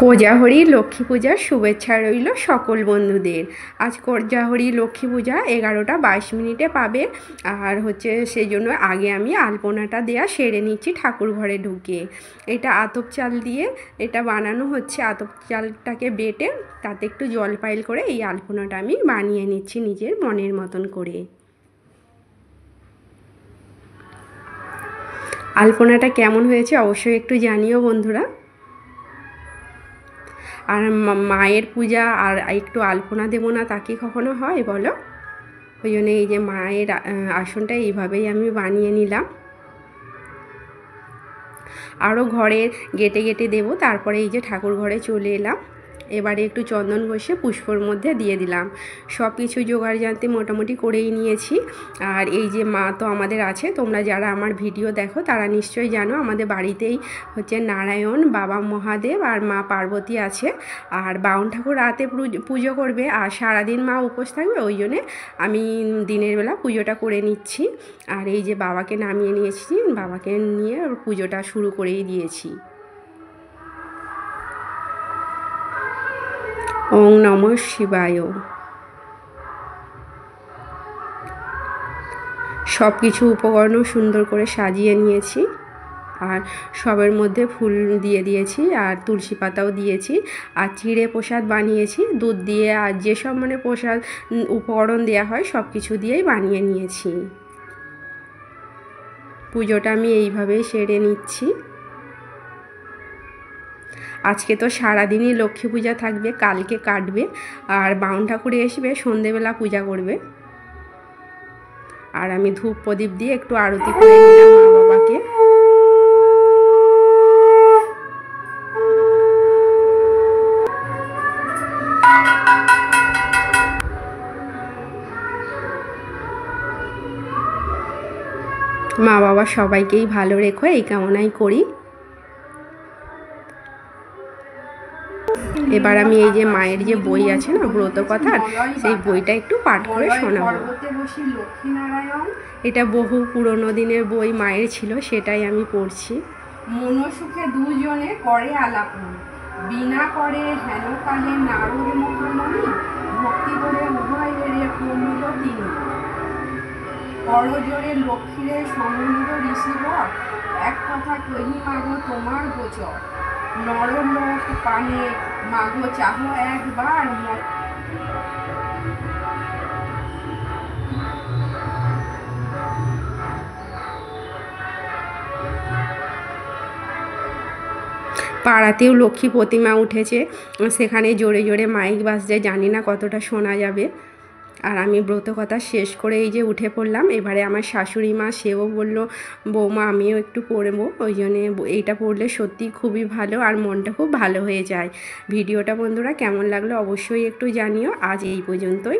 কোজাগরী লক্ষ্মী পূজার শুভেচ্ছা রইল সকল বন্ধুদের। আজ কোজাগরী লক্ষ্মী পূজা 11টা 22 মিনিটে পাবে। আর সেই জন্য আগে আমি আলপনাটা দেয়া সেরে নিচ্ছি ঠাকুর ঘরে ঢুকে। এটা আতপ চাল দিয়ে এটা বানানো হচ্ছে। আতপ চালটাকে বেটে তাতে একটু জল পাইল করে এই আলপনাটা আমি বানিয়ে নিচ্ছি নিজের মনের মতন করে। আলপনাটা কেমন হয়েছে অবশ্যই একটু জানিও বন্ধুরা। আর মায়ের পূজা আর একটু আলপনা দেবো না তা কি কখনো হয় বলো? ওই জন্য এই যে মায়ের আসনটা এইভাবেই আমি বানিয়ে নিলাম। আরও ঘরের গেটে গেটে দেবো। তারপরে এই যে ঠাকুর ঘরে চলে এলাম। এবারে একটু চন্দন ঘষে পুষ্পর মধ্যে দিয়ে দিলাম। সব কিছু জোগাড় জানতে মোটামুটি করেই নিয়েছি। আর এই যে মা তো আমাদের আছে, তোমরা যারা আমার ভিডিও দেখো তারা নিশ্চয়ই জানো আমাদের বাড়িতেই নারায়ণ, বাবা মহাদেব আর মা পার্বতী আছে। আর বাউন ঠাকুর রাতে পুজো করবে আর সারাদিন মা উপোস থাকবে, ওই জন্যে আমি দিনের বেলা পুজোটা করে নিচ্ছি। আর এই যে বাবাকে নামিয়ে নিয়েছি, বাবাকে নিয়ে পুজোটা শুরু করেই দিয়েছি। ওং নমঃ শিবায়। সব কিছু উপকরণ সুন্দর করে সাজিয়ে নিয়েছি। আর সবের মধ্যে ফুল দিয়ে দিয়েছি আর তুলসী পাতাও দিয়েছি। আর চিঁড়ে প্রসাদ বানিয়েছি দুধ দিয়ে। আর যেসব প্রসাদ উপকরণ দেওয়া হয় সব কিছু দিয়েই বানিয়ে নিয়েছি। পুজোটা আমি এইভাবেই সেরে নিচ্ছি। আজকে তো সারাদিনই লক্ষ্মী পূজা থাকবে, কালকে কাটবে। আর বাউন ঠাকুর আসবে সন্ধেবেলা পূজা করবে। আর আমি ধূপ প্রদীপ দিয়ে একটু আরতি করে নিলাম মা বাবাকে। মা বাবা সবাইকেই ভালো রেখো এই কামনাই করি। এবার আমি এই যে মায়ের যে বই আছে না ব্রত কথার, সেই বইটা একটু পাঠ করে শোনাবো। এটা বহু পুরনো দিনের বই মায়ের ছিল, সেটাই আমি পড়ছি। মনসুখে দুজনে করে আলাপন, বিনা করে হেন কালে নারদ মহামণি, ভক্তি করে উভয় এড়ে প্রমিল তিনি। করজোরে লক্ষ্মীরে সমন্বিত ঋষিবর, এক কথা কহি মাগো তোমার গোচর। নরলোক পানে মাগো চাহ একবার। পাড়াতেও লক্ষ্মী প্রতিমা উঠেছে, সেখানে জোরে জোরে মাইক বাজছে, জানি না কতটা শোনা যাবে। আর আমি ব্রত কথা শেষ করে এই যে উঠে পড়লাম। এবারে আমার শাশুড়ি মা, সেও বলল বৌমা আমিও একটু পড়বো। ওই জন্যে এইটা পড়লে সত্যি খুবই ভালো আর মনটা খুব ভালো হয়ে যায়। ভিডিওটা বন্ধুরা কেমন লাগলো অবশ্যই একটু জানিও। আজ এই পর্যন্তই।